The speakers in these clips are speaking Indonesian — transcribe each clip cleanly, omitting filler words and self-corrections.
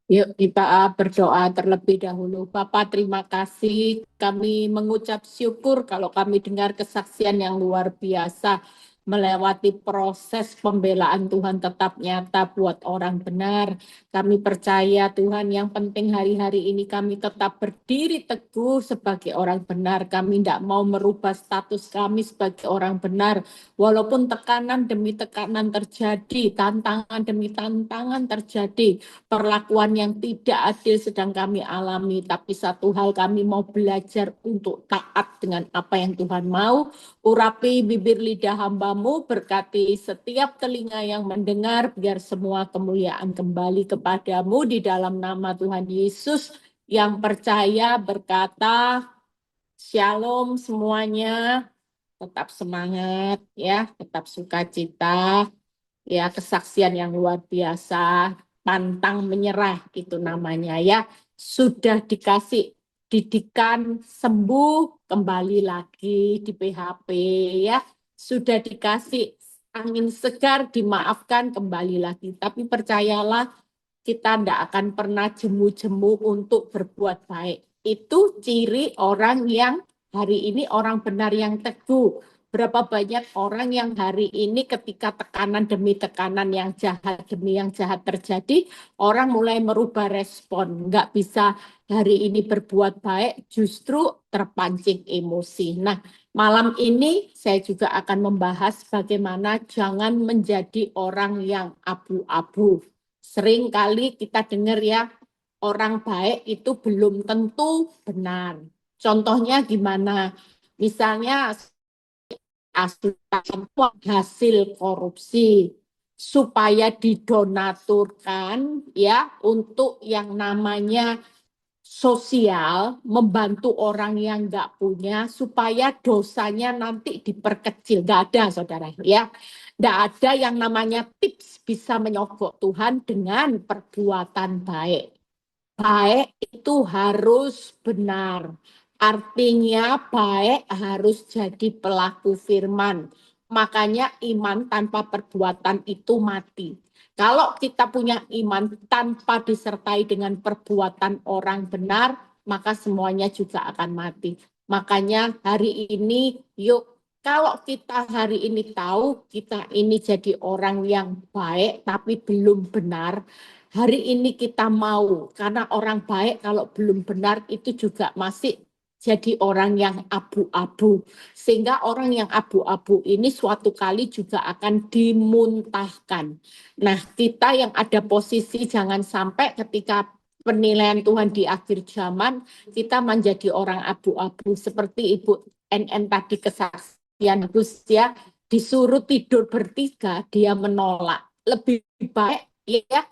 Yuk kita berdoa terlebih dahulu. Bapak, terima kasih. Kami mengucap syukur kalau kami dengar kesaksian yang luar biasa melewati proses pembelaan Tuhan tetap nyata buat orang benar. Kami percaya Tuhan, yang penting hari-hari ini kami tetap berdiri teguh sebagai orang benar. Kami tidak mau merubah status kami sebagai orang benar. Walaupun tekanan demi tekanan terjadi, tantangan demi tantangan terjadi, perlakuan yang tidak adil sedang kami alami, tapi satu hal kami mau belajar untuk taat dengan apa yang Tuhan mau. Urapi bibir lidah hambamu, berkati setiap telinga yang mendengar, biar semua kemuliaan kembali kepadamu di dalam nama Tuhan Yesus. Yang percaya berkata, Shalom semuanya, tetap semangat ya, tetap sukacita. Ya, kesaksian yang luar biasa, pantang menyerah itu namanya ya. Sudah dikasih didikan sembuh, kembali lagi di PHP ya. Sudah dikasih angin segar, dimaafkan, kembali lagi. Tapi percayalah, kita tidak akan pernah jemu-jemu untuk berbuat baik. Itu ciri orang yang hari ini orang benar yang teguh. Berapa banyak orang yang hari ini ketika tekanan demi tekanan, yang jahat demi yang jahat terjadi, orang mulai merubah respon. Nggak bisa hari ini berbuat baik, justru terpancing emosi. Nah, malam ini saya juga akan membahas bagaimana jangan menjadi orang yang abu-abu. Sering kali kita dengar ya, orang baik itu belum tentu benar. Contohnya gimana? Misalnya asuransi hasil korupsi supaya didonaturkan ya untuk yang namanya sosial, membantu orang yang nggak punya supaya dosanya nanti diperkecil. Nggak ada, saudara ya. Nggak ada yang namanya tips bisa menyogok Tuhan dengan perbuatan baik. Baik itu harus benar. Artinya baik harus jadi pelaku firman. Makanya iman tanpa perbuatan itu mati. Kalau kita punya iman tanpa disertai dengan perbuatan orang benar, maka semuanya juga akan mati. Makanya hari ini, yuk, kalau kita hari ini tahu kita ini jadi orang yang baik tapi belum benar, hari ini kita mau, karena orang baik kalau belum benar itu juga masih jadi orang yang abu-abu. Sehingga orang yang abu-abu ini suatu kali juga akan dimuntahkan. Nah, kita yang ada posisi jangan sampai ketika penilaian Tuhan di akhir zaman, kita menjadi orang abu-abu. Seperti Ibu NN tadi kesaksian Gus ya, disuruh tidur bertiga, dia menolak. Lebih baik ya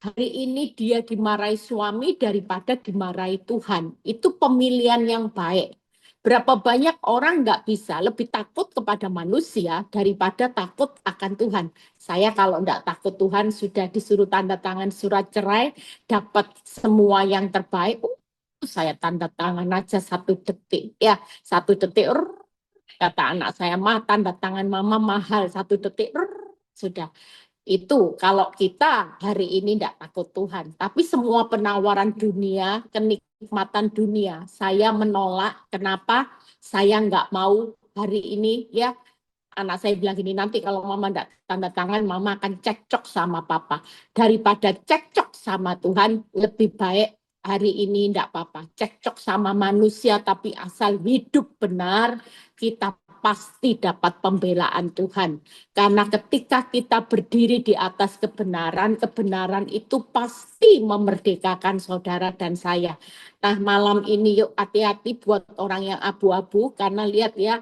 hari ini dia dimarahi suami daripada dimarahi Tuhan. Itu pemilihan yang baik. Berapa banyak orang nggak bisa, lebih takut kepada manusia daripada takut akan Tuhan. Saya kalau nggak takut Tuhan, sudah disuruh tanda tangan surat cerai, dapat semua yang terbaik, saya tanda tangan aja 1 detik. Ya, 1 detik, kata anak saya, mah tanda tangan mama mahal, 1 detik, sudah. Itu kalau kita hari ini tidak takut Tuhan. Tapi semua penawaran dunia, kenikmatan dunia, saya menolak. Kenapa? Saya nggak mau hari ini ya. Anak saya bilang gini, nanti kalau mama tidak tanda tangan, mama akan cekcok sama papa. Daripada cekcok sama Tuhan, lebih baik hari ini tidak apa-apa. Cekcok sama manusia, tapi asal hidup benar, kita pasti dapat pembelaan Tuhan. Karena ketika kita berdiri di atas kebenaran, kebenaran itu pasti memerdekakan saudara dan saya. Nah, malam ini yuk hati-hati buat orang yang abu-abu, karena lihat ya,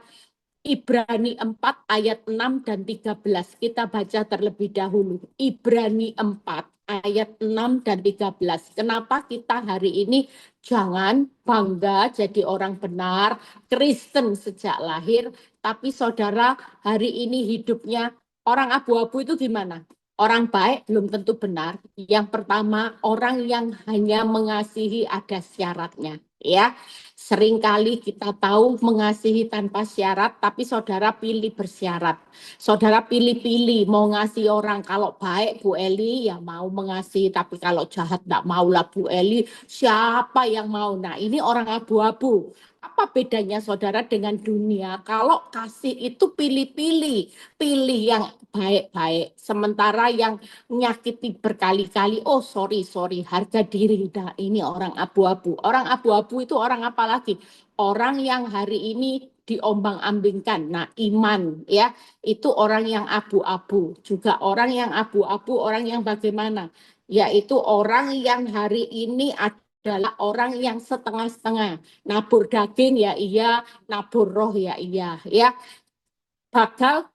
Ibrani 4 ayat 6 dan 13. Kita baca terlebih dahulu. Ibrani 4 ayat 6 dan 13. Kenapa kita hari ini jangan bangga jadi orang benar, Kristen sejak lahir, tapi saudara hari ini hidupnya orang abu-abu itu gimana? Orang baik belum tentu benar. Yang pertama, orang yang hanya mengasihi ada syaratnya. Ya, seringkali kita tahu mengasihi tanpa syarat, tapi saudara pilih bersyarat. Saudara pilih-pilih mau ngasih orang. Kalau baik Bu Eli ya mau mengasihi, tapi kalau jahat tidak maulah Bu Eli. Siapa yang mau? Nah, ini orang abu-abu. Apa bedanya saudara dengan dunia? Kalau kasih itu pilih-pilih, pilih yang baik-baik. Sementara yang menyakiti berkali-kali, oh sorry, harga diri. Nah, ini orang abu-abu. Orang abu-abu itu orang apa lagi? Orang yang hari ini diombang-ambingkan. Nah, iman ya, itu orang yang abu-abu. Juga orang yang abu-abu, orang yang bagaimana? Yaitu orang yang hari ini adalah orang yang setengah-setengah. Nabur daging ya iya, nabur roh ya iya. Ya, bakal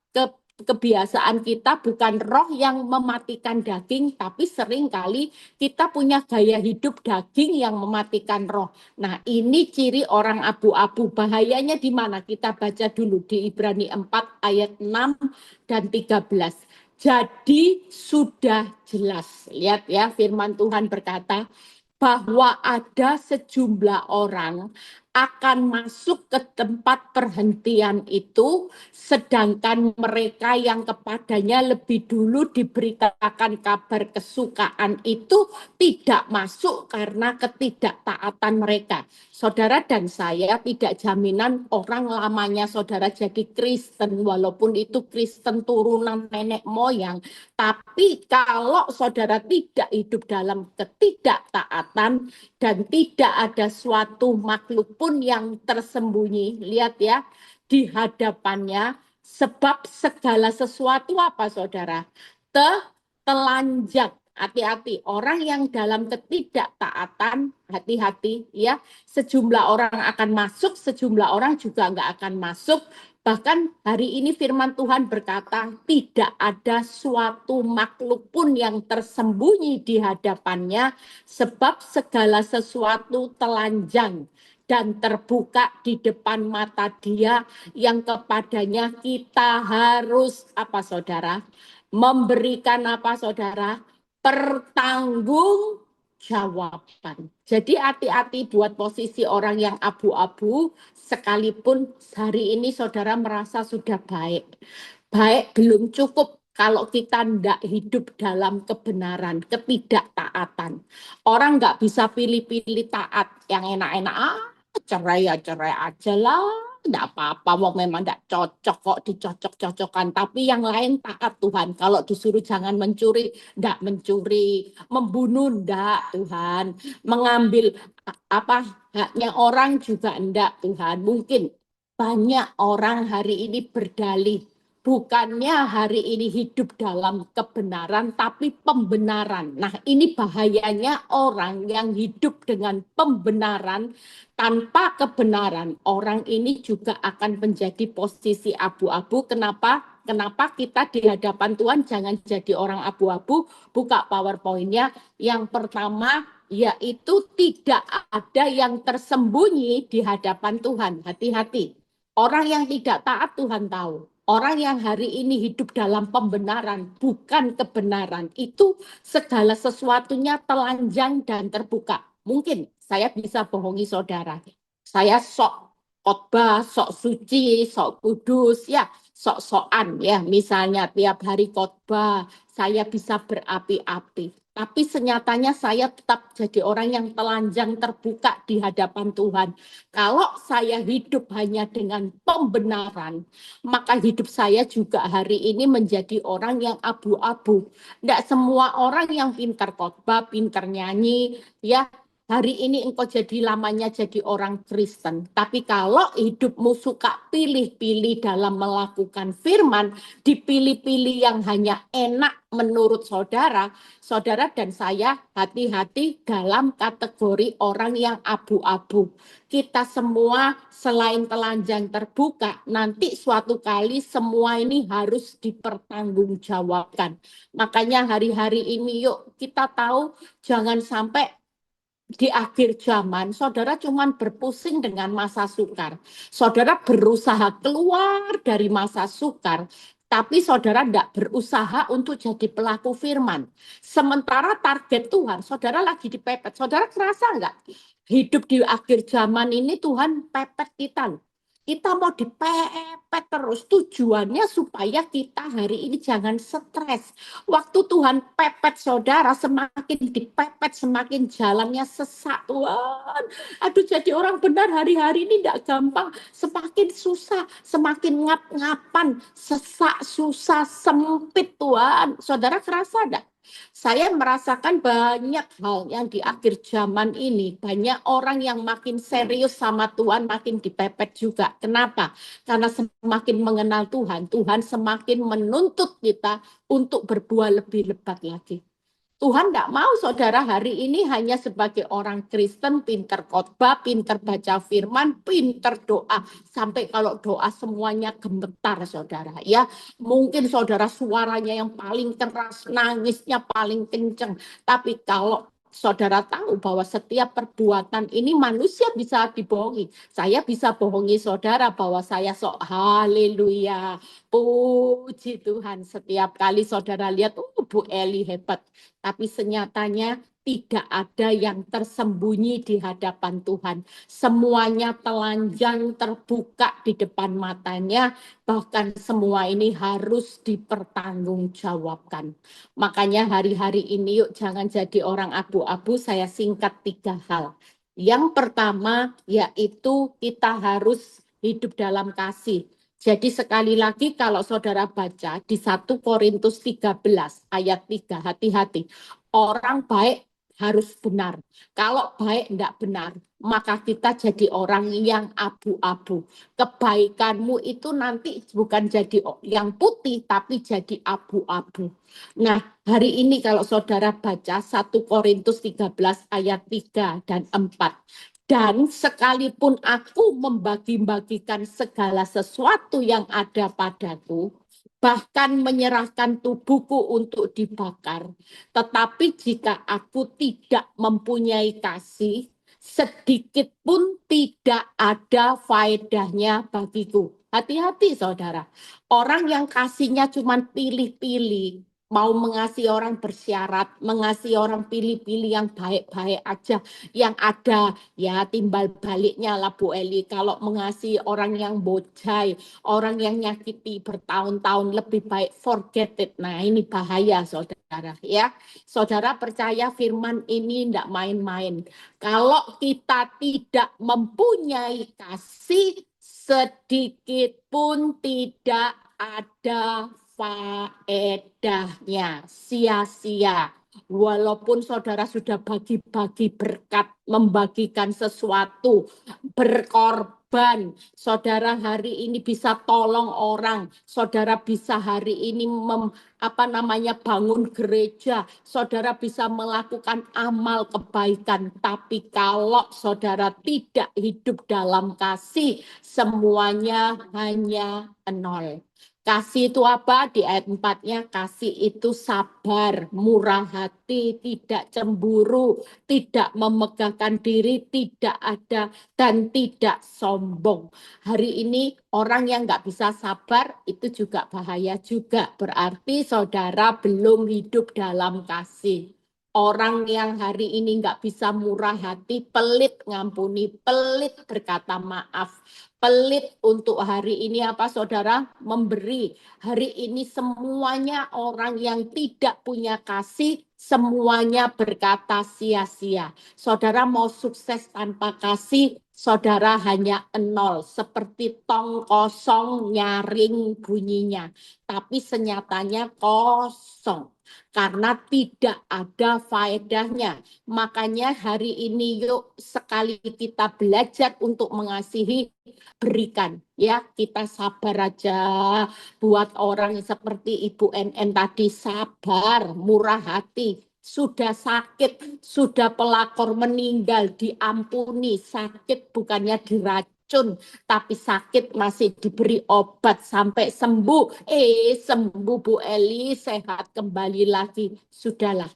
kebiasaan kita bukan roh yang mematikan daging, tapi seringkali kita punya gaya hidup daging yang mematikan roh. Nah, ini ciri orang abu-abu. Bahayanya di mana? Kita baca dulu di Ibrani 4 ayat 6 dan 13. Jadi sudah jelas. Lihat ya, firman Tuhan berkata bahwa ada sejumlah orang akan masuk ke tempat perhentian itu, sedangkan mereka yang kepadanya lebih dulu diberitakan kabar kesukaan itu tidak masuk karena ketidaktaatan mereka. Saudara dan saya tidak jaminan orang lamanya saudara jadi Kristen, walaupun itu Kristen turunan nenek moyang. Tapi kalau saudara tidak hidup dalam ketidaktaatan dan tidak ada suatu makhluk pun yang tersembunyi, lihat ya, di hadapannya, sebab segala sesuatu apa saudara? Telanjang. Hati-hati, orang yang dalam ketidaktaatan, hati-hati ya, sejumlah orang akan masuk, sejumlah orang juga nggak akan masuk. Bahkan hari ini firman Tuhan berkata, tidak ada suatu makhluk pun yang tersembunyi di hadapannya, sebab segala sesuatu telanjang dan terbuka di depan mata Dia yang kepadanya kita harus apa saudara? Memberikan apa saudara? Pertanggungjawaban. Jadi hati-hati buat posisi orang yang abu-abu, sekalipun hari ini saudara merasa sudah baik. Baik belum cukup kalau kita tidak hidup dalam kebenaran, ketidaktaatan. Orang nggak bisa pilih-pilih taat yang enak-enak, cerai ya cerai aja lah. Enggak apa-apa, wong memang enggak cocok kok dicocok-cocokkan. Tapi yang lain taat Tuhan. Kalau disuruh jangan mencuri, enggak mencuri. Membunuh enggak Tuhan. Mengambil apa haknya orang juga enggak Tuhan. Mungkin banyak orang hari ini berdalih bukannya hari ini hidup dalam kebenaran, tapi pembenaran. Nah, ini bahayanya orang yang hidup dengan pembenaran tanpa kebenaran. Orang ini juga akan menjadi posisi abu-abu. Kenapa? Kenapa kita di hadapan Tuhan jangan jadi orang abu-abu? Buka PowerPoint-nya. Yang pertama, yaitu tidak ada yang tersembunyi di hadapan Tuhan. Hati-hati. Orang yang tidak taat Tuhan tahu. Orang yang hari ini hidup dalam pembenaran, bukan kebenaran, itu segala sesuatunya telanjang dan terbuka. Mungkin saya bisa bohongi saudara. Saya sok khotbah, sok suci, sok kudus, ya, sok-sokan ya. Misalnya tiap hari khotbah, saya bisa berapi-api. Tapi senyatanya saya tetap jadi orang yang telanjang terbuka di hadapan Tuhan. Kalau saya hidup hanya dengan pembenaran, maka hidup saya juga hari ini menjadi orang yang abu-abu. Tidak semua orang yang pintar khotbah, pintar nyanyi, ya hari ini engkau jadi lamanya jadi orang Kristen. Tapi kalau hidupmu suka pilih-pilih dalam melakukan firman, dipilih-pilih yang hanya enak menurut saudara, saudara dan saya hati-hati dalam kategori orang yang abu-abu. Kita semua selain telanjang terbuka, nanti suatu kali semua ini harus dipertanggungjawabkan. Makanya hari-hari ini yuk kita tahu jangan sampai di akhir zaman, saudara cuma berpusing dengan masa sukar. Saudara berusaha keluar dari masa sukar, tapi saudara tidak berusaha untuk jadi pelaku firman. Sementara target Tuhan, saudara lagi dipepet. Saudara kerasa nggak? Hidup di akhir zaman ini Tuhan pepet kita loh. Kita mau dipepet terus, tujuannya supaya kita hari ini jangan stres. Waktu Tuhan pepet saudara, semakin dipepet, semakin jalannya sesak Tuhan. Aduh, jadi orang benar hari-hari ini tidak gampang, semakin susah, semakin ngap-ngapan, sesak, susah, sempit Tuhan. Saudara kerasa enggak? Saya merasakan banyak hal yang di akhir zaman ini, banyak orang yang makin serius sama Tuhan, makin dipepet juga. Kenapa? Karena semakin mengenal Tuhan, Tuhan semakin menuntut kita untuk berbuah lebih lebat lagi. Tuhan tidak mau saudara hari ini hanya sebagai orang Kristen, pinter khotbah, pinter baca firman, pinter doa. Sampai kalau doa semuanya gemetar saudara. Ya, mungkin saudara suaranya yang paling keras, nangisnya paling kenceng. Tapi kalau saudara tahu bahwa setiap perbuatan ini manusia bisa dibohongi. Saya bisa bohongi saudara bahwa saya sok haleluya. Puji Tuhan, setiap kali saudara lihat, Bu Eli hebat. Tapi senyatanya tidak ada yang tersembunyi di hadapan Tuhan. Semuanya telanjang terbuka di depan matanya, bahkan semua ini harus dipertanggungjawabkan. Makanya hari-hari ini yuk jangan jadi orang abu-abu, saya singkat 3 hal. Yang pertama yaitu kita harus hidup dalam kasih. Jadi sekali lagi kalau saudara baca di 1 Korintus 13 ayat 3, hati-hati. Orang baik harus benar. Kalau baik tidak benar, maka kita jadi orang yang abu-abu. Kebaikanmu itu nanti bukan jadi yang putih, tapi jadi abu-abu. Nah, hari ini kalau saudara baca 1 Korintus 13 ayat 3 dan 4. Dan sekalipun aku membagi-bagikan segala sesuatu yang ada padaku, bahkan menyerahkan tubuhku untuk dibakar, tetapi jika aku tidak mempunyai kasih, sedikit pun tidak ada faedahnya bagiku. Hati-hati saudara, orang yang kasihnya cuma pilih-pilih, mau mengasihi orang bersyarat, mengasihi orang pilih-pilih yang baik-baik aja, yang ada ya timbal baliknya lah Bu Eli. Kalau mengasihi orang yang bojai, orang yang nyakiti bertahun-tahun, lebih baik forget it. Nah ini bahaya saudara ya. Saudara percaya firman ini tidak main-main. Kalau kita tidak mempunyai kasih, sedikit pun tidak ada faedahnya, sia-sia. Walaupun saudara sudah bagi-bagi berkat, membagikan sesuatu, berkorban, saudara hari ini bisa tolong orang, saudara bisa hari ini bangun gereja, saudara bisa melakukan amal kebaikan, tapi kalau saudara tidak hidup dalam kasih, semuanya hanya nol. Kasih itu apa? Di ayat 4-nya, kasih itu sabar, murah hati, tidak cemburu, tidak memegahkan diri, tidak ada, dan tidak sombong. Hari ini orang yang nggak bisa sabar, itu juga bahaya juga. Berarti saudara belum hidup dalam kasih. Orang yang hari ini nggak bisa murah hati, pelit ngampuni, pelit berkata maaf, pelit untuk hari ini apa saudara? Memberi. Hari ini semuanya orang yang tidak punya kasih, semuanya berkata sia-sia. Saudara mau sukses tanpa kasih, saudara hanya nol. Seperti tong kosong nyaring bunyinya. Tapi senyatanya kosong. Karena tidak ada faedahnya. Makanya hari ini yuk sekali kita belajar untuk mengasihi, berikan ya, kita sabar aja. Buat orang seperti Ibu NN tadi, sabar, murah hati, sudah sakit, sudah pelakor meninggal, diampuni. Sakit bukannya diracun, tapi sakit masih diberi obat sampai sembuh. Sembuh Bu Eli, sehat kembali lagi. Sudahlah,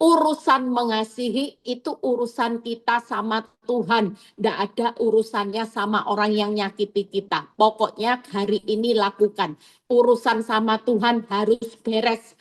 Urusan mengasihi itu urusan kita sama Tuhan. Tidak ada urusannya sama orang yang nyakiti kita. Pokoknya hari ini lakukan. Urusan sama Tuhan harus beres.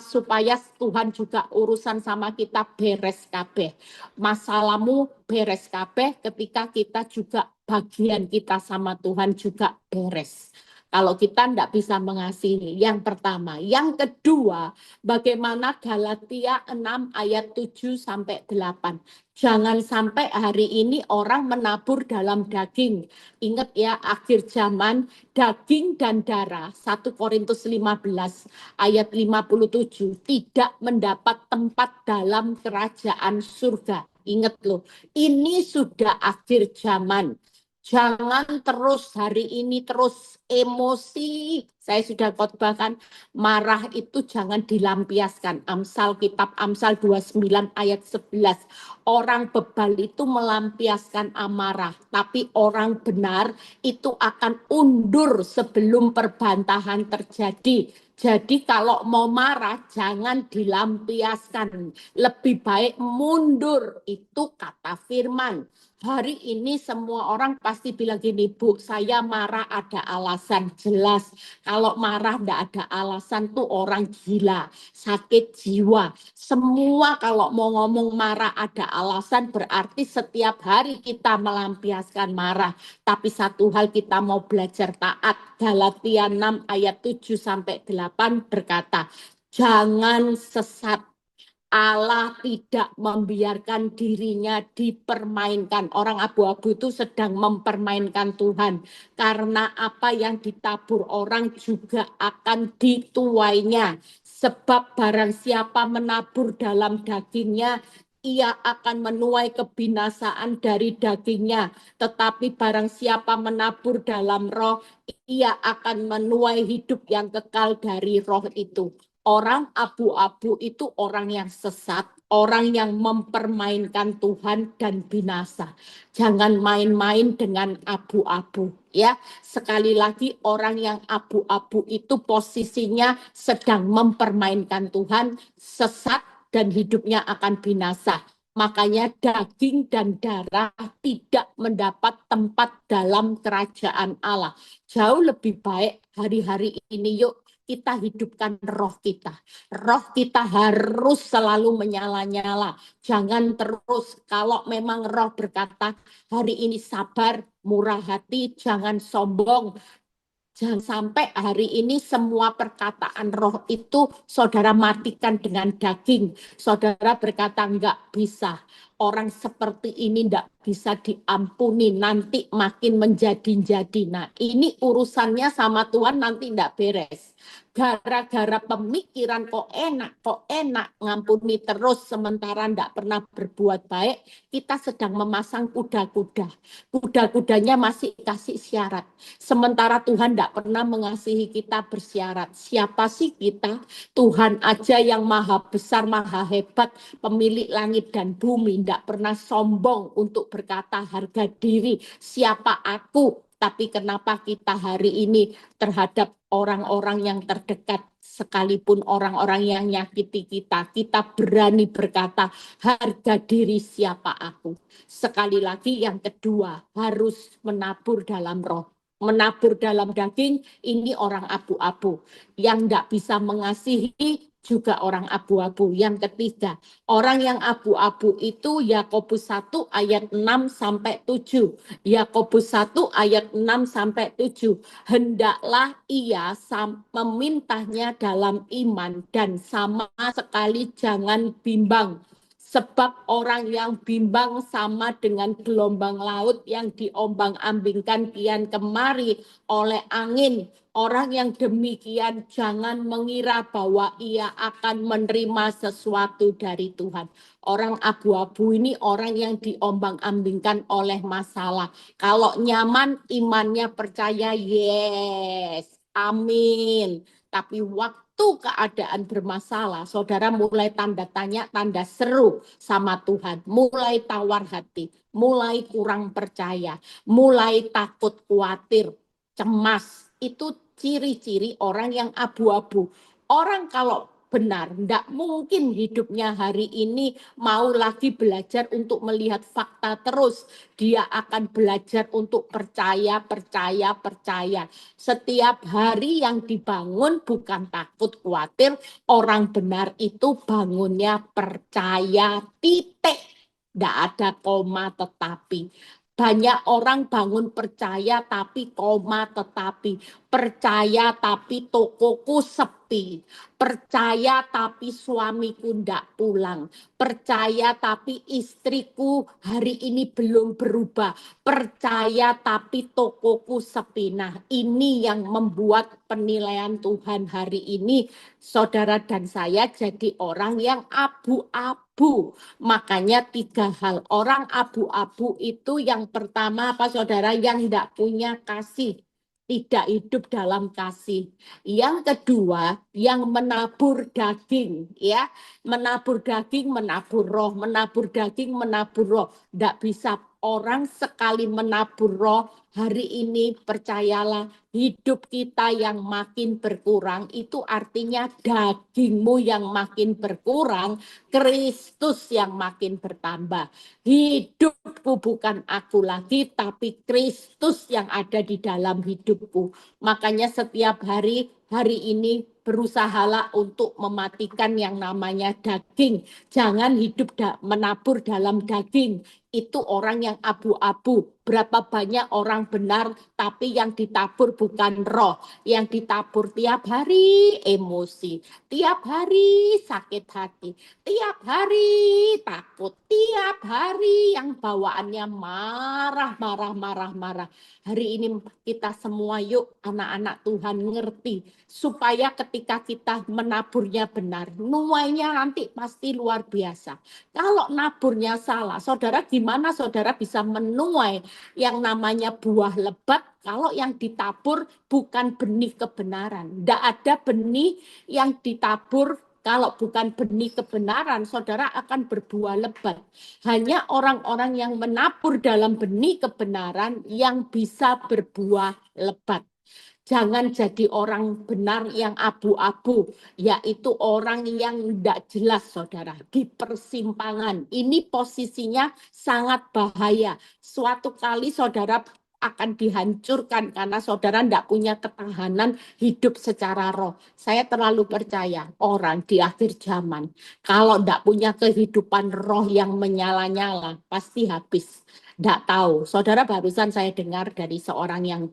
Supaya Tuhan juga urusan sama kita beres kabeh. Masalahmu beres kabeh ketika kita juga bagian kita sama Tuhan juga beres. Kalau kita tidak bisa mengasihi, yang pertama. Yang kedua, bagaimana Galatia 6 ayat 7 sampai 8. Jangan sampai hari ini orang menabur dalam daging. Ingat ya, akhir zaman daging dan darah. 1 Korintus 15 ayat 57 tidak mendapat tempat dalam kerajaan surga. Ingat loh, ini sudah akhir zaman. Jangan terus hari ini terus emosi. Saya sudah khotbahkan, marah itu jangan dilampiaskan. Kitab Amsal 29 ayat 11. Orang bebal itu melampiaskan amarah, tapi orang benar itu akan undur sebelum perbantahan terjadi. Jadi kalau mau marah jangan dilampiaskan. Lebih baik mundur, itu kata firman. Hari ini semua orang pasti bilang gini, Bu, saya marah ada alasan. Jelas, kalau marah tidak ada alasan tuh orang gila, sakit jiwa. Semua kalau mau ngomong marah ada alasan, berarti setiap hari kita melampiaskan marah. Tapi satu hal kita mau belajar taat. Galatia 6 ayat 7 sampai 8 berkata, jangan sesat. Allah tidak membiarkan dirinya dipermainkan. Orang abu-abu itu sedang mempermainkan Tuhan. Karena apa yang ditabur orang juga akan dituainya. Sebab barang siapa menabur dalam dagingnya, ia akan menuai kebinasaan dari dagingnya. Tetapi barang siapa menabur dalam roh, ia akan menuai hidup yang kekal dari roh itu. Orang abu-abu itu orang yang sesat, orang yang mempermainkan Tuhan dan binasa. Jangan main-main dengan abu-abu, ya. Sekali lagi, orang yang abu-abu itu posisinya sedang mempermainkan Tuhan, sesat dan hidupnya akan binasa. Makanya daging dan darah tidak mendapat tempat dalam kerajaan Allah. Jauh lebih baik hari-hari ini yuk kita hidupkan roh kita. Roh kita harus selalu menyala-nyala. Jangan terus, kalau memang roh berkata, hari ini sabar, murah hati, jangan sombong. Jangan sampai hari ini semua perkataan roh itu saudara matikan dengan daging. Saudara berkata enggak bisa. Orang seperti ini enggak bisa diampuni. Nanti makin menjadi-jadi. Nah ini urusannya sama Tuhan nanti enggak beres. Gara-gara pemikiran kok enak ngampuni terus sementara enggak pernah berbuat baik. Kita sedang memasang kuda-kuda. Kuda-kudanya masih kasih syarat. Sementara Tuhan tidak pernah mengasihi kita bersyarat. Siapa sih kita? Tuhan aja yang maha besar, maha hebat, pemilik langit dan bumi. Tidak pernah sombong untuk berkata harga diri. Siapa aku? Tapi kenapa kita hari ini terhadap orang-orang yang terdekat, sekalipun orang-orang yang nyakiti kita, kita berani berkata harga diri siapa aku. Sekali lagi yang kedua, harus menabur dalam roh. Menabur dalam daging, ini orang abu-abu. Yang tidak bisa mengasihi juga orang abu-abu. Yang ketiga, orang yang abu-abu itu Yakobus 1 ayat 6 sampai 7. Yakobus 1 ayat 6 sampai 7. Hendaklah ia memintanya dalam iman dan sama sekali jangan bimbang. Sebab orang yang bimbang sama dengan gelombang laut yang diombang-ambingkan kian kemari oleh angin. Orang yang demikian jangan mengira bahwa ia akan menerima sesuatu dari Tuhan. Orang abu-abu ini orang yang diombang-ambingkan oleh masalah. Kalau nyaman, imannya percaya, yes, amin. Tapi waktu keadaan bermasalah, saudara mulai tanda tanya, tanda seru sama Tuhan, mulai tawar hati, mulai kurang percaya, mulai takut, khawatir, cemas. Itu ciri-ciri orang yang abu-abu. Orang kalau benar. Tidak mungkin hidupnya hari ini mau lagi belajar untuk melihat fakta terus. Dia akan belajar untuk percaya, percaya, percaya. Setiap hari yang dibangun bukan takut, khawatir. Orang benar itu bangunnya percaya, titik. Tidak ada koma tetapi. Banyak orang bangun percaya tapi koma tetapi. Percaya tapi tokoku sepi. Percaya tapi suamiku ndak pulang. Percaya tapi istriku hari ini belum berubah. Percaya tapi tokoku sepi. Nah, ini yang membuat penilaian Tuhan hari ini saudara dan saya jadi orang yang abu-abu. Makanya 3 hal. Orang abu-abu itu yang pertama apa saudara? Yang tidak punya kasih. Tidak hidup dalam kasih. Yang kedua, yang menabur daging, ya, menabur daging, menabur roh, menabur daging, menabur roh. Tidak bisa orang sekali menabur roh, hari ini percayalah hidup kita yang makin berkurang, itu artinya dagingmu yang makin berkurang, Kristus yang makin bertambah. Hidupku bukan aku lagi, tapi Kristus yang ada di dalam hidupku. Makanya setiap hari ini berusahalah untuk mematikan yang namanya daging. Jangan hidup menabur dalam daging. Itu orang yang abu-abu. Berapa banyak orang benar, tapi yang ditabur bukan roh. Yang ditabur tiap hari emosi. Tiap hari sakit hati. Tiap hari takut. Tiap hari yang bawaannya marah, marah, marah, marah. Hari ini kita semua yuk anak-anak Tuhan ngerti. Supaya ketika kita menaburnya benar, nuainya nanti pasti luar biasa. Kalau naburnya salah, saudara gimana saudara bisa menuai yang namanya buah lebat kalau yang ditabur bukan benih kebenaran. Tidak ada benih yang ditabur kalau bukan benih kebenaran, saudara akan berbuah lebat. Hanya orang-orang yang menabur dalam benih kebenaran yang bisa berbuah lebat. Jangan jadi orang benar yang abu-abu, yaitu orang yang tidak jelas, saudara. Di persimpangan, ini posisinya sangat bahaya. Suatu kali saudara akan dihancurkan karena saudara tidak punya ketahanan hidup secara roh. Saya terlalu percaya orang di akhir zaman, kalau tidak punya kehidupan roh yang menyala-nyala, pasti habis. Tidak tahu. Saudara, barusan saya dengar dari seorang yang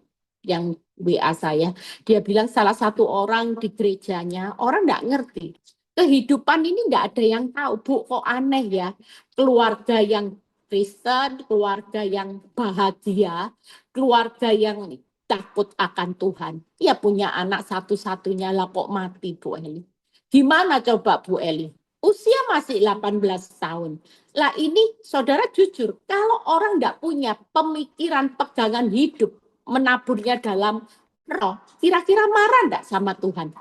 WA saya, dia bilang salah satu orang di gerejanya, orang tidak ngerti. Kehidupan ini tidak ada yang tahu, Bu, kok aneh ya. Keluarga yang Kristen, keluarga yang bahagia, keluarga yang takut akan Tuhan. Ya punya anak satu-satunya lah kok mati, Bu Eli. Gimana coba Bu Eli? Usia masih 18 tahun. Lah ini saudara jujur, kalau orang tidak punya pemikiran pegangan hidup, menaburnya dalam roh, kira-kira marah enggak sama Tuhan?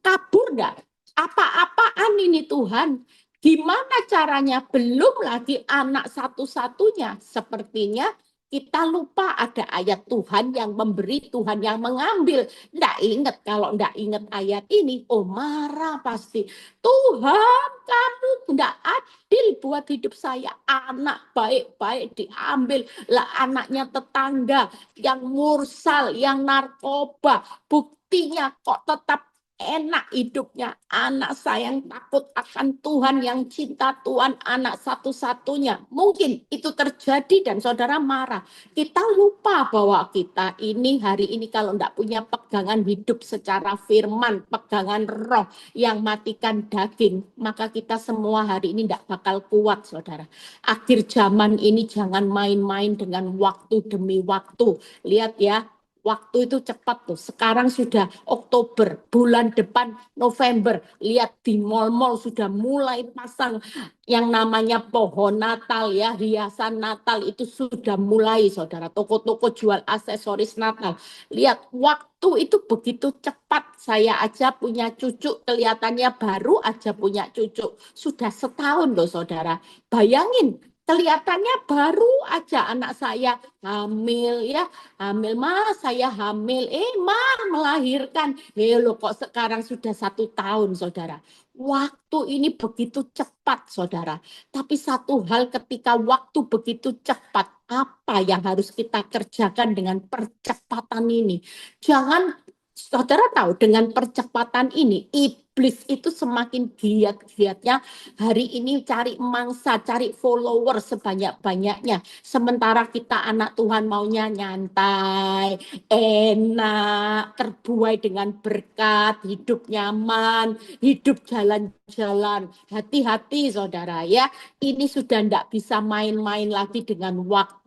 Kabur enggak? Apa-apaan ini Tuhan? Gimana caranya? Belum lagi anak satu-satunya. Sepertinya kita lupa ada ayat Tuhan yang memberi, Tuhan yang mengambil. Enggak ingat, kalau enggak ingat ayat ini, oh marah pasti. Tuhan, kamu enggak adil buat hidup saya. Anak baik-baik diambil. Lah anaknya tetangga yang mursal, yang narkoba, buktinya kok tetap enak hidupnya. Anak saya yang takut akan Tuhan, yang cinta Tuhan, anak satu-satunya. Mungkin itu terjadi dan saudara marah. Kita lupa bahwa kita ini hari ini kalau tidak punya pegangan hidup secara firman, pegangan roh yang matikan daging, maka kita semua hari ini tidak bakal kuat, saudara. Akhir zaman ini jangan main-main dengan waktu demi waktu. Lihat ya, waktu itu cepat tuh. Sekarang sudah Oktober, bulan depan November. Lihat di mal-mal sudah mulai pasang yang namanya pohon Natal ya, hiasan Natal itu sudah mulai, saudara. Toko-toko jual aksesoris Natal. Lihat waktu itu begitu cepat. Saya aja punya cucu, kelihatannya baru aja punya cucu. Sudah setahun loh, saudara. Bayangin Kelihatannya baru aja anak saya hamil ya, hamil mas saya hamil, mah melahirkan, loh kok sekarang sudah 1 tahun saudara. Waktu ini begitu cepat saudara, tapi satu hal ketika waktu begitu cepat, apa yang harus kita kerjakan dengan percepatan ini? Jangan, saudara tahu dengan percepatan ini, iblis itu semakin giat-giatnya hari ini cari mangsa, cari follower sebanyak-banyaknya. Sementara kita anak Tuhan maunya nyantai, enak, terbuai dengan berkat, hidup nyaman, hidup jalan-jalan. Hati-hati saudara ya, ini sudah tidak bisa main-main lagi dengan waktu.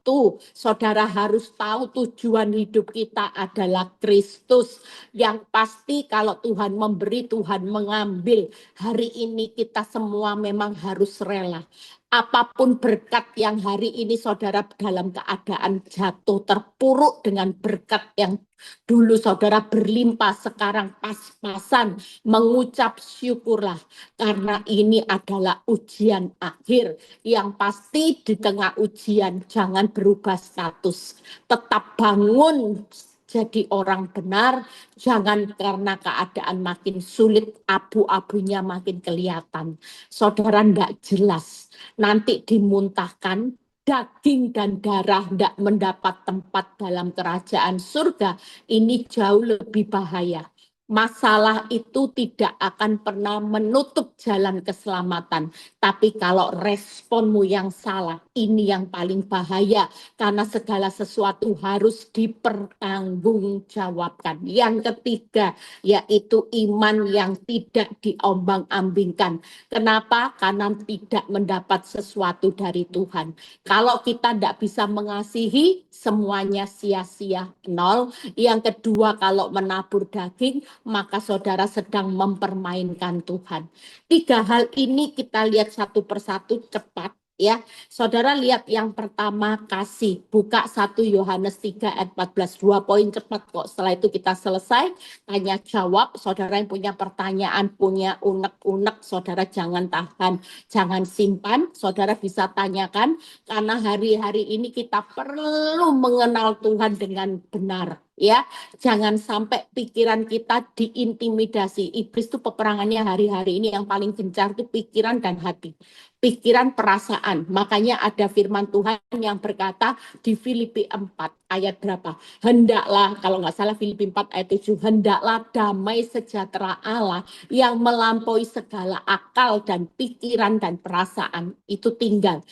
Saudara harus tahu tujuan hidup kita adalah Kristus. Yang pasti kalau Tuhan memberi, Tuhan mengambil. Hari ini kita semua memang harus rela. Apapun berkat yang hari ini saudara dalam keadaan jatuh terpuruk dengan berkat yang dulu saudara berlimpah, sekarang pas-pasan, mengucap syukurlah. Karena ini adalah ujian akhir. Yang pasti di tengah ujian jangan berubah status. Tetap bangun jadi orang benar, jangan karena keadaan makin sulit, abu-abunya makin kelihatan. Saudara tidak jelas, nanti dimuntahkan, daging dan darah tidak mendapat tempat dalam kerajaan surga, ini jauh lebih bahaya. Masalah itu tidak akan pernah menutup jalan keselamatan. Tapi kalau responmu yang salah, ini yang paling bahaya. Karena segala sesuatu harus dipertanggungjawabkan. Yang ketiga, yaitu iman yang tidak diombang-ambingkan. Kenapa? Karena tidak mendapat sesuatu dari Tuhan. Kalau kita tidak bisa mengasihi, semuanya sia-sia, nol. Yang kedua, kalau menabur daging, maka saudara sedang mempermainkan Tuhan. 3 hal ini kita lihat satu persatu cepat ya. Saudara lihat yang pertama kasih. Buka 1 Yohanes 3 ayat 14. 2 poin cepat kok. Setelah itu kita selesai tanya jawab. Saudara yang punya pertanyaan, punya unek-unek, saudara jangan tahan, jangan simpan. Saudara bisa tanyakan karena hari-hari ini kita perlu mengenal Tuhan dengan benar. Ya, jangan sampai pikiran kita diintimidasi. Iblis itu peperangannya hari-hari ini yang paling gencar itu pikiran dan hati. Pikiran, perasaan. Makanya ada firman Tuhan yang berkata di Filipi 4 ayat berapa? Hendaklah, kalau nggak salah Filipi 4 ayat 7, hendaklah damai sejahtera Allah yang melampaui segala akal dan pikiran dan perasaan. Itu tinggal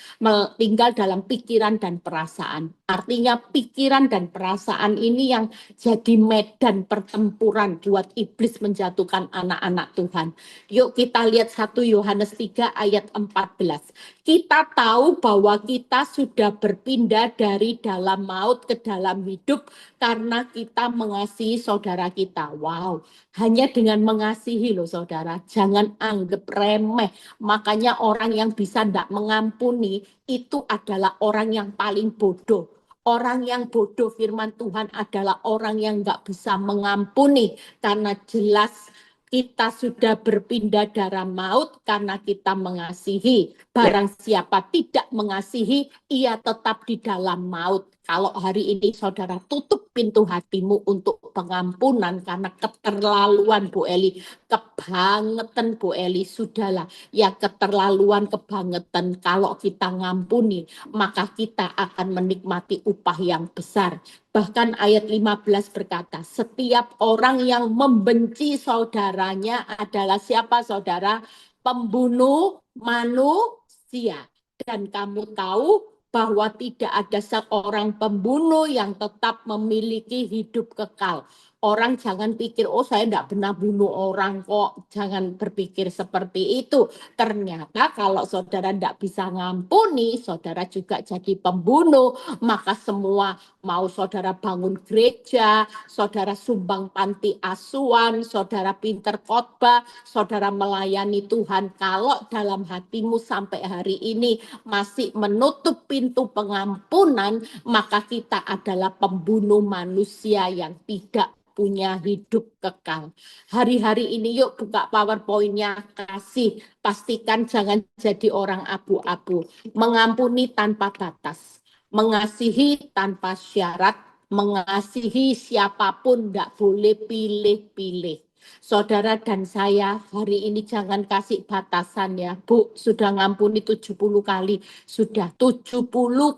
dalam pikiran dan perasaan. Artinya pikiran dan perasaan ini yang jadi medan pertempuran buat iblis menjatuhkan anak-anak Tuhan. Yuk kita lihat 1 Yohanes 3 ayat 14. Kita tahu bahwa kita sudah berpindah dari dalam maut ke dalam hidup karena kita mengasihi saudara kita. Wow, hanya dengan mengasihi loh saudara. Jangan anggap remeh. Makanya orang yang bisa tidak mengampuni itu adalah orang yang paling bodoh. Orang yang bodoh firman Tuhan adalah orang yang nggak bisa mengampuni karena jelas kita sudah berpindah dari maut karena kita mengasihi. Barang siapa tidak mengasihi, ia tetap di dalam maut. Kalau hari ini saudara tutup pintu hatimu untuk pengampunan karena keterlaluan Bu Eli, kebangetan Bu Eli, sudahlah. Ya keterlaluan, kebangetan, kalau kita ngampuni, maka kita akan menikmati upah yang besar. Bahkan ayat 15 berkata, setiap orang yang membenci saudaranya adalah siapa saudara? Pembunuh manusia. Dan kamu tahu bahwa tidak ada seorang pembunuh yang tetap memiliki hidup kekal. Orang jangan pikir, oh saya tidak pernah bunuh orang kok. Jangan berpikir seperti itu. Ternyata kalau saudara tidak bisa ngampuni, saudara juga jadi pembunuh. Maka semua, mau saudara bangun gereja, saudara sumbang panti asuhan, saudara pinter khotbah, saudara melayani Tuhan, kalau dalam hatimu sampai hari ini masih menutup pintu pengampunan, maka kita adalah pembunuh manusia yang tidak punya hidup kekal. Hari-hari ini yuk buka PowerPoint-nya, kasih. Pastikan jangan jadi orang abu-abu. Mengampuni tanpa batas. Mengasihi tanpa syarat. Mengasihi siapapun, tidak boleh pilih-pilih. Saudara dan saya hari ini jangan kasih batasan ya. Bu, sudah ngampuni 70 kali. Sudah 70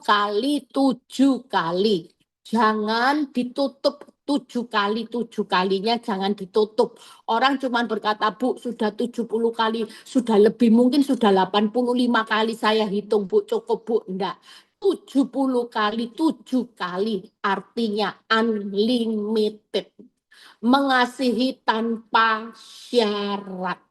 kali 7 kali. Jangan ditutup 7 kali, 7 kalinya jangan ditutup. Orang cuma berkata, Bu, sudah 70 kali, sudah lebih, mungkin sudah 85 kali saya hitung, Bu, cukup, Bu. Enggak. 70 kali, 7 kali, artinya unlimited. Mengasihi tanpa syarat.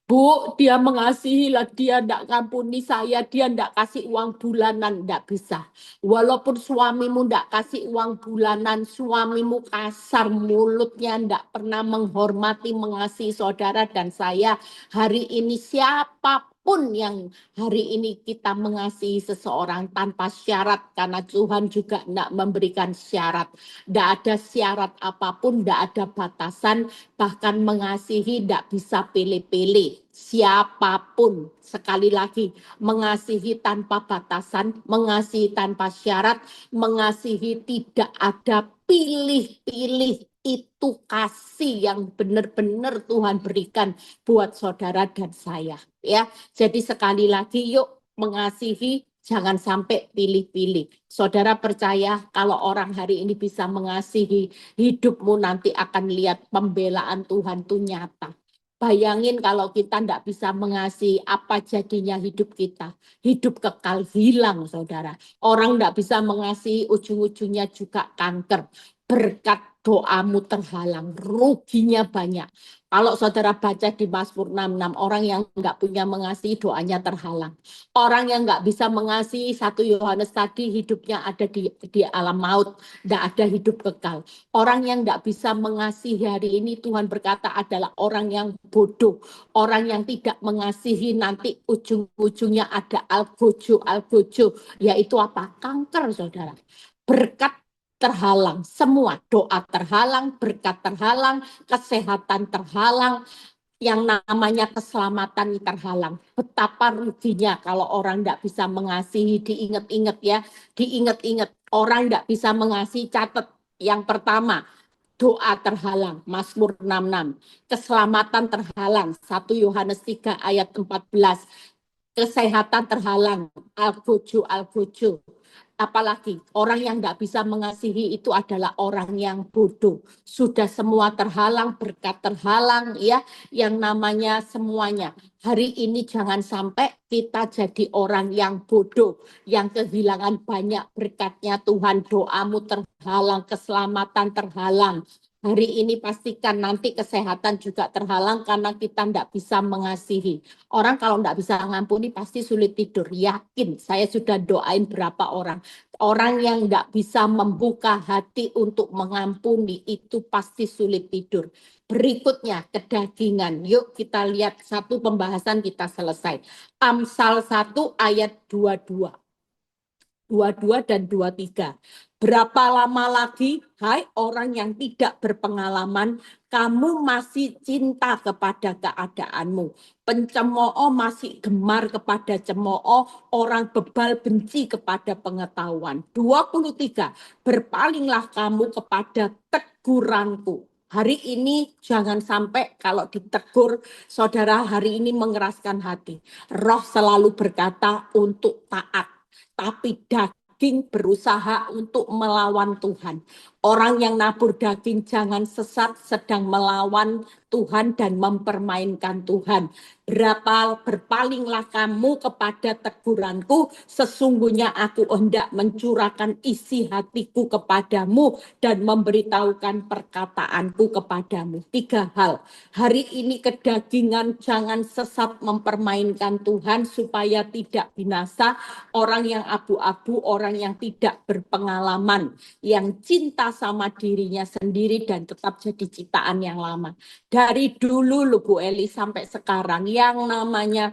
Bu, dia mengasihi lah, dia tidak ngampuni saya, dia tidak kasih uang bulanan, tidak bisa. Walaupun suamimu tidak kasih uang bulanan, suamimu kasar, mulutnya tidak pernah menghormati, mengasihi saudara dan saya. Hari ini siapapun yang hari ini kita mengasihi seseorang tanpa syarat, karena Tuhan juga tidak memberikan syarat. Tidak ada syarat apapun, tidak ada batasan, bahkan mengasihi tidak bisa pilih-pilih. Siapapun, sekali lagi, mengasihi tanpa batasan, mengasihi tanpa syarat, mengasihi tidak ada pilih-pilih. Itu kasih yang benar-benar Tuhan berikan buat saudara dan saya. Ya, jadi sekali lagi yuk mengasihi, jangan sampai pilih-pilih. Saudara percaya kalau orang hari ini bisa mengasihi, hidupmu nanti akan lihat pembelaan Tuhan itu nyata. Bayangin kalau kita tidak bisa mengasihi, apa jadinya hidup kita? Hidup kekal hilang, saudara. Orang tidak bisa mengasihi, ujung-ujungnya juga kanker. Berkat doamu terhalang, ruginya banyak. Kalau saudara baca di Mazmur 66, orang yang nggak punya mengasihi, doanya terhalang. Orang yang nggak bisa mengasihi, 1 Yohanes tadi hidupnya ada di alam maut, tidak ada hidup kekal. Orang yang tidak bisa mengasihi hari ini, Tuhan berkata adalah orang yang bodoh. Orang yang tidak mengasihi nanti ujung-ujungnya ada algojo, yaitu apa? Kanker, saudara. Berkat terhalang, semua doa terhalang, berkat terhalang, kesehatan terhalang, yang namanya keselamatan terhalang. Betapa ruginya kalau orang tidak bisa mengasihi, diingat-ingat ya, diingat-ingat. Orang tidak bisa mengasihi, catat. Yang pertama, doa terhalang, Mazmur 66. Keselamatan terhalang, 1 Yohanes 3 ayat 14. Kesehatan terhalang, algojo. Apalagi orang yang tidak bisa mengasihi itu adalah orang yang bodoh. Sudah semua terhalang, berkat terhalang, ya, yang namanya semuanya. Hari ini jangan sampai kita jadi orang yang bodoh, yang kehilangan banyak berkatnya Tuhan. Doamu terhalang, keselamatan terhalang. Hari ini pastikan nanti kesehatan juga terhalang karena kita tidak bisa mengasihi. Orang kalau tidak bisa mengampuni pasti sulit tidur. Yakin, saya sudah doain berapa orang. Orang yang tidak bisa membuka hati untuk mengampuni itu pasti sulit tidur. Berikutnya, kedagingan. Yuk kita lihat satu pembahasan kita selesai. Amsal 1 ayat 22. 22 dan 23. Berapa lama lagi, hai orang yang tidak berpengalaman, kamu masih cinta kepada keadaanmu. Pencemooh masih gemar kepada cemooh, orang bebal benci kepada pengetahuan. 23. Berpalinglah kamu kepada teguranku. Hari ini jangan sampai kalau ditegur, saudara hari ini mengeraskan hati. Roh selalu berkata untuk taat. Tapi daging berusaha untuk melawan Tuhan. Orang yang nabur daging jangan sesat, sedang melawan Tuhan dan mempermainkan Tuhan. Berpalinglah kamu kepada teguranku, sesungguhnya aku hendak mencurahkan isi hatiku kepadamu dan memberitahukan perkataanku kepadamu. 3 hal. Hari ini kedagingan jangan sesat mempermainkan Tuhan supaya tidak binasa. Orang yang abu-abu, orang yang tidak berpengalaman, yang cinta sama dirinya sendiri dan tetap jadi ciptaan yang lama. Dari dulu loh Bu Eli sampai sekarang yang namanya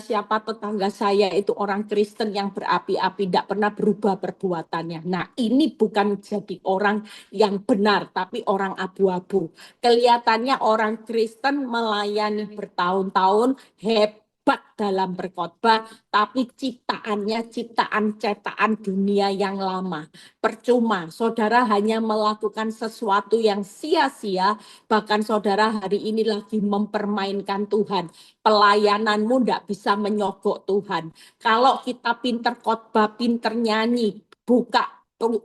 siapa tetangga saya itu orang Kristen yang berapi-api, tidak pernah berubah perbuatannya. Nah, ini bukan jadi orang yang benar, tapi orang abu-abu. Kelihatannya orang Kristen melayani bertahun-tahun, hebat dalam berkhotbah, tapi ciptaannya ciptaan cetakan dunia yang lama. Percuma, saudara hanya melakukan sesuatu yang sia-sia, bahkan saudara hari ini lagi mempermainkan Tuhan. Pelayananmu tidak bisa menyogok Tuhan. Kalau kita pinter khotbah, pinter nyanyi, buka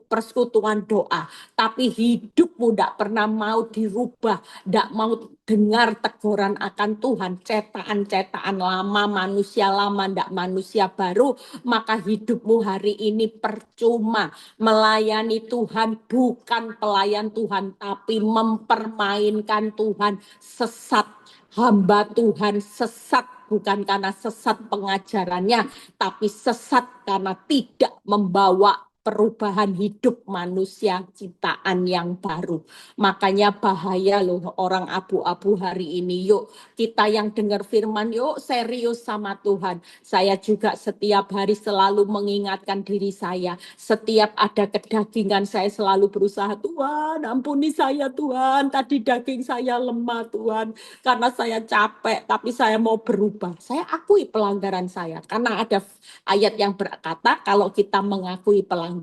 persekutuan doa, tapi hidupmu tidak pernah mau dirubah, tidak mau dengar teguran akan Tuhan, cetakan-cetakan lama, manusia lama, tidak manusia baru, maka hidupmu hari ini percuma. Melayani Tuhan bukan pelayan Tuhan, tapi mempermainkan Tuhan, sesat. Hamba Tuhan sesat bukan karena sesat pengajarannya, tapi sesat karena tidak membawa perubahan hidup manusia ciptaan yang baru. Makanya bahaya loh orang abu-abu hari ini. Yuk kita yang dengar firman, yuk serius sama Tuhan. Saya juga setiap hari selalu mengingatkan diri saya. Setiap ada kedagingan saya selalu berusaha, Tuhan ampuni saya Tuhan. Tadi daging saya lemah Tuhan. Karena saya capek, tapi saya mau berubah. Saya akui pelanggaran saya. Karena ada ayat yang berkata, kalau kita mengakui pelanggaran,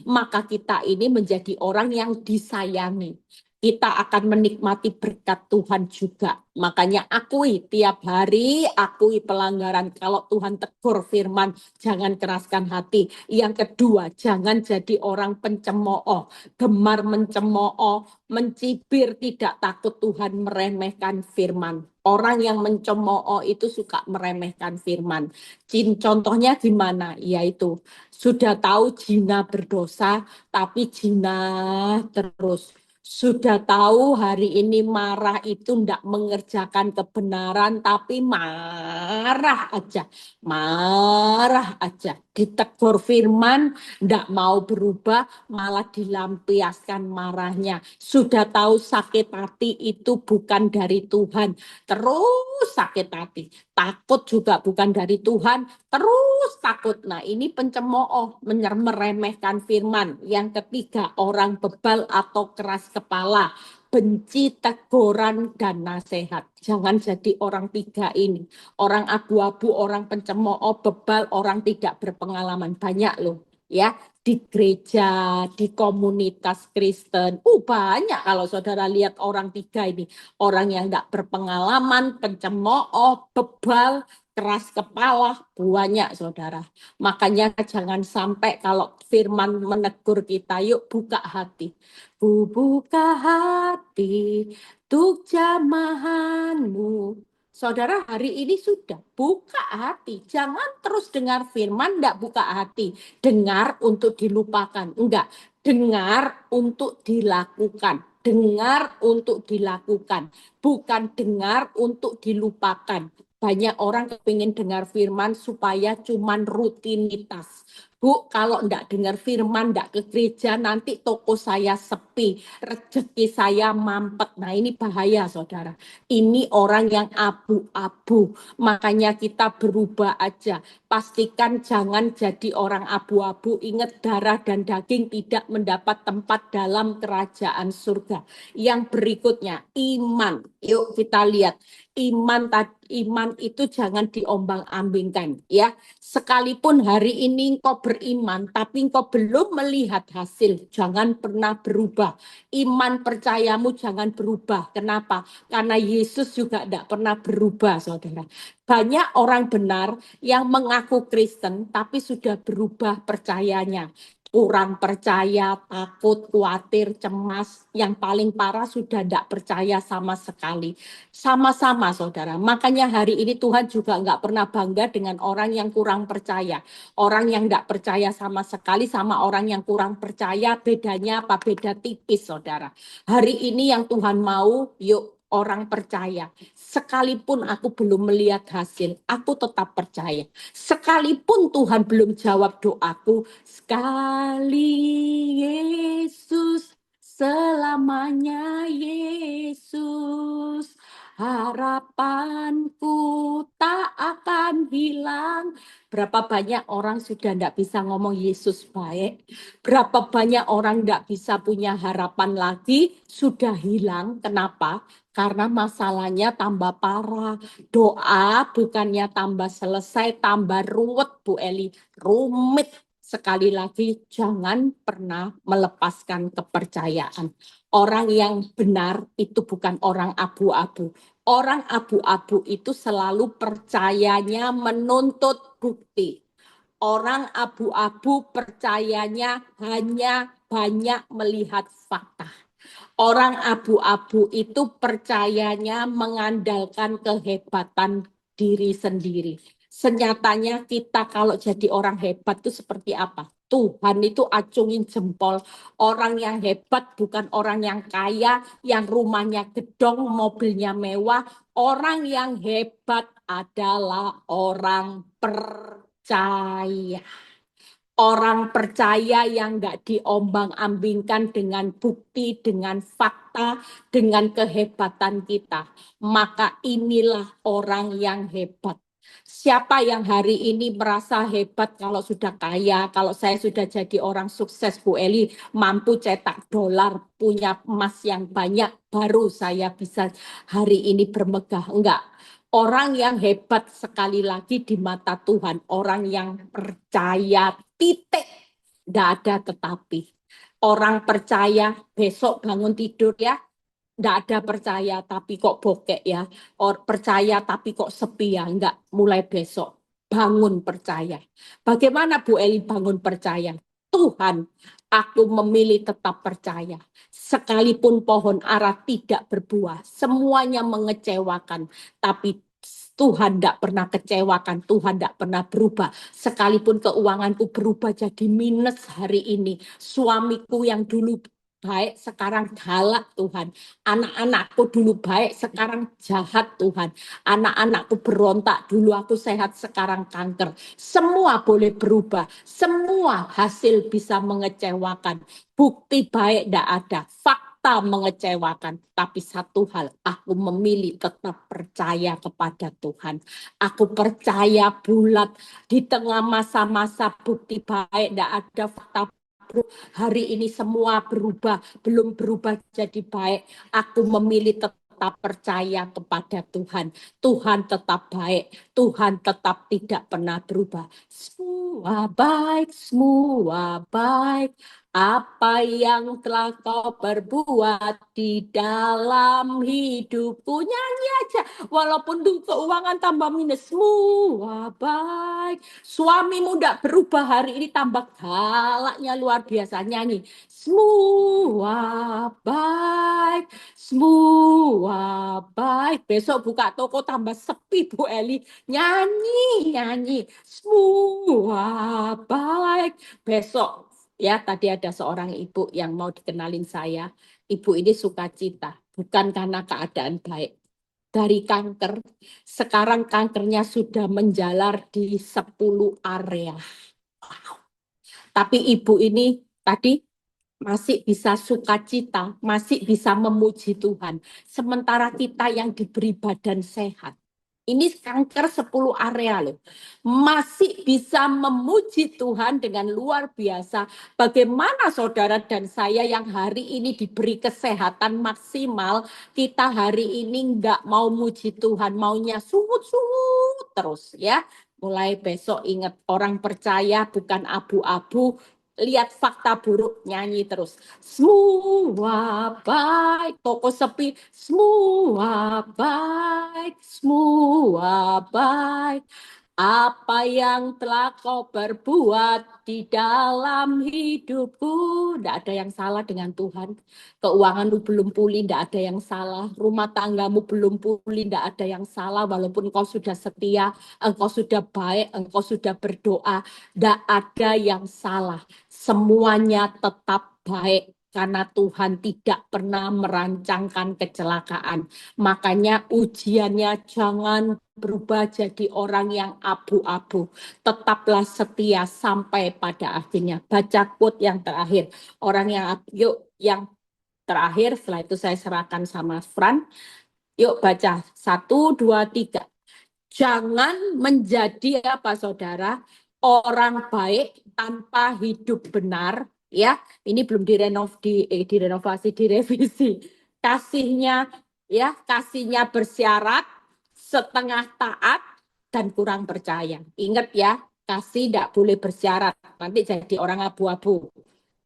maka kita ini menjadi orang yang disayangi. Kita akan menikmati berkat Tuhan juga. Makanya akui tiap hari, akui pelanggaran. Kalau Tuhan tegur firman, jangan keraskan hati. Yang kedua, jangan jadi orang pencemooh, gemar mencemooh, mencibir, tidak takut Tuhan, meremehkan firman. Orang yang mencemooh itu suka meremehkan firman. Contohnya gimana? Yaitu sudah tahu zina berdosa, tapi zina terus. Sudah tahu hari ini marah itu tidak mengerjakan kebenaran, tapi marah aja. Marah aja. Ditegur firman, tidak mau berubah, malah dilampiaskan marahnya. Sudah tahu sakit hati itu bukan dari Tuhan, terus sakit hati. Takut juga bukan dari Tuhan, terus takut. Nah, ini pencemooh, meremehkan firman. Yang ketiga, orang bebal atau keras kepala, benci teguran dan nasihat. Jangan jadi orang tiga ini. Orang abu-abu, orang pencemooh, bebal, orang tidak berpengalaman. Banyak loh, ya. Di gereja, di komunitas Kristen. Banyak kalau saudara lihat orang tiga ini. Orang yang tidak berpengalaman, pencemooh, bebal, keras kepala, banyak saudara. Makanya jangan sampai kalau firman menegur kita, yuk buka hati. Ku buka hati untuk jamahanmu. Saudara hari ini sudah buka hati. Jangan terus dengar firman, enggak buka hati. Dengar untuk dilupakan. Enggak. Dengar untuk dilakukan. Dengar untuk dilakukan. Bukan dengar untuk dilupakan. Banyak orang kepingin dengar firman supaya cuman rutinitas. Bu, kalau enggak dengar firman, enggak ke gereja, nanti toko saya sepi, rezeki saya mampet. Nah, ini bahaya, saudara. Ini orang yang abu-abu. Makanya kita berubah aja. Pastikan jangan jadi orang abu-abu. Ingat, darah dan daging tidak mendapat tempat dalam kerajaan surga. Yang berikutnya, iman. Yuk kita lihat. Iman itu jangan diombang-ambingkan, ya. Sekalipun hari ini engkau beriman, tapi engkau belum melihat hasil, jangan pernah berubah. Iman percayamu jangan berubah. Kenapa? Karena Yesus juga tidak pernah berubah, saudara. Banyak orang benar yang mengaku Kristen, tapi sudah berubah percayanya. Kurang percaya, takut, khawatir, cemas. Yang paling parah sudah tidak percaya sama sekali. Sama-sama saudara. Makanya hari ini Tuhan juga nggak pernah bangga dengan orang yang kurang percaya. Orang yang nggak percaya sama sekali sama orang yang kurang percaya, bedanya apa? Beda tipis saudara. Hari ini yang Tuhan mau, yuk orang percaya. Sekalipun aku belum melihat hasil, aku tetap percaya. Sekalipun Tuhan belum jawab doaku, sekali Yesus, selamanya Yesus. Harapanku tak akan hilang. Berapa banyak orang sudah tidak bisa ngomong Yesus baik. Berapa banyak orang tidak bisa punya harapan lagi, sudah hilang. Kenapa? Karena masalahnya tambah parah. Doa bukannya tambah selesai, tambah ruwet, Bu Eli. Rumit. Sekali lagi, jangan pernah melepaskan kepercayaan. Orang yang benar itu bukan orang abu-abu. Orang abu-abu itu selalu percayanya menuntut bukti. Orang abu-abu percayanya hanya banyak melihat fakta. Orang abu-abu itu percayanya mengandalkan kehebatan diri sendiri. Senyatanya kita kalau jadi orang hebat itu seperti apa? Tuhan itu acungin jempol. Orang yang hebat bukan orang yang kaya, yang rumahnya gedong, mobilnya mewah. Orang yang hebat adalah orang percaya. Orang percaya yang nggak diombang-ambingkan dengan bukti, dengan fakta, dengan kehebatan kita. Maka inilah orang yang hebat. Siapa yang hari ini merasa hebat kalau sudah kaya, kalau saya sudah jadi orang sukses, Bu Eli, mampu cetak dolar, punya emas yang banyak, baru saya bisa hari ini bermegah. Enggak. Orang yang hebat sekali lagi di mata Tuhan, orang yang percaya titik, tidak ada tetapi. Orang percaya besok bangun tidur ya, tidak ada percaya tapi kok bokek ya, percaya tapi kok sepi ya, enggak, mulai besok bangun percaya. Bagaimana Bu Eli bangun percaya? Tuhan, aku memilih tetap percaya. Sekalipun pohon ara tidak berbuah, semuanya mengecewakan, tapi Tuhan tidak pernah kecewakan, Tuhan tidak pernah berubah. Sekalipun keuanganku berubah jadi minus hari ini, suamiku yang dulu baik sekarang galak Tuhan. Anak-anakku dulu baik sekarang jahat Tuhan. Anak-anakku berontak dulu aku sehat sekarang kanker. Semua boleh berubah. Semua hasil bisa mengecewakan. Bukti baik tidak ada. Fakta mengecewakan. Tapi satu hal, aku memilih tetap percaya kepada Tuhan. Aku percaya bulat di tengah masa-masa bukti baik tidak ada, fakta hari ini semua berubah, belum berubah jadi baik. Aku memilih tetap percaya kepada Tuhan. Tuhan tetap baik, Tuhan tetap tidak pernah berubah. Semua baik, semua baik. Apa yang telah kau perbuat di dalam hidupku, nyanyi aja. Walaupun keuangan tambah minus, semua baik. Suamimu tidak berubah hari ini, tambah galaknya luar biasa, nyanyi. Semua baik, semua baik. Besok buka toko tambah sepi Bu Eli, nyanyi. Semua baik. Besok ya, tadi ada seorang ibu yang mau dikenalin saya. Ibu ini sukacita, bukan karena keadaan baik. Dari kanker, sekarang kankernya sudah menjalar di 10 area. Tapi ibu ini tadi masih bisa sukacita, masih bisa memuji Tuhan. Sementara kita yang diberi badan sehat, ini kanker 10 area loh. Masih bisa memuji Tuhan dengan luar biasa. Bagaimana saudara dan saya yang hari ini diberi kesehatan maksimal, kita hari ini nggak mau muji Tuhan, maunya sungut-sungut terus ya. Mulai besok ingat, orang percaya bukan abu-abu, lihat fakta buruk, nyanyi terus. Semua baik, toko sepi, semua baik, semua baik. Apa yang telah kau perbuat di dalam hidupku, tidak ada yang salah dengan Tuhan. Keuanganmu belum pulih, tidak ada yang salah. Rumah tanggamu belum pulih, tidak ada yang salah. Walaupun kau sudah setia, engkau sudah baik, engkau sudah berdoa, tidak ada yang salah. Semuanya tetap baik. karena Tuhan tidak pernah merancangkan kecelakaan. Makanya ujiannya jangan berubah jadi orang yang abu-abu. Tetaplah setia sampai pada akhirnya. Baca quote yang terakhir. Orang yang yuk yang terakhir, setelah itu saya serahkan sama Fran. Yuk baca. 1, 2, 3. Jangan menjadi apa saudara? Orang baik tanpa hidup benar, ya. Ini belum direnovasi, direvisi. Kasihnya, ya, kasihnya bersyarat, setengah taat dan kurang percaya. Ingat ya, kasih tidak boleh bersyarat, nanti jadi orang abu-abu.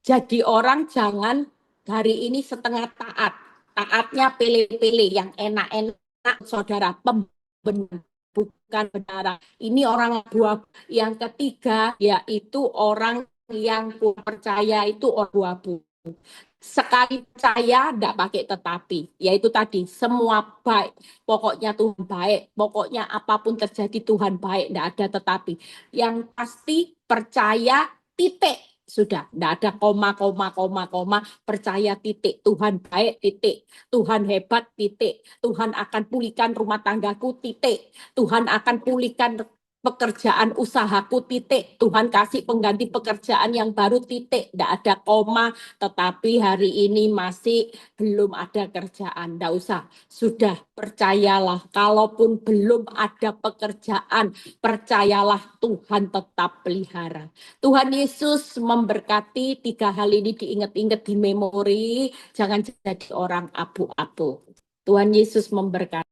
Jadi orang jangan hari ini setengah taat, taatnya pilih-pilih yang enak-enak, saudara, pembenar bukan benar. Ini orang abu-abu. Yang ketiga yaitu orang yang percaya itu abu-abu. Sekali percaya tidak pakai tetapi, yaitu tadi semua baik, pokoknya Tuhan baik, pokoknya apapun terjadi Tuhan baik, tidak ada tetapi. Yang pasti percaya titik, sudah tidak ada koma, percaya titik, Tuhan baik titik, Tuhan hebat titik, Tuhan akan pulihkan rumah tanggaku titik, Tuhan akan pulihkan pekerjaan usahaku titik, Tuhan kasih pengganti pekerjaan yang baru titik, tidak ada koma, tetapi hari ini masih belum ada kerjaan, tidak usah, sudah percayalah, kalaupun belum ada pekerjaan, percayalah Tuhan tetap pelihara. Tuhan Yesus memberkati, 3 hal ini diingat-ingat di memori, jangan jadi orang abu-abu. Tuhan Yesus memberkati.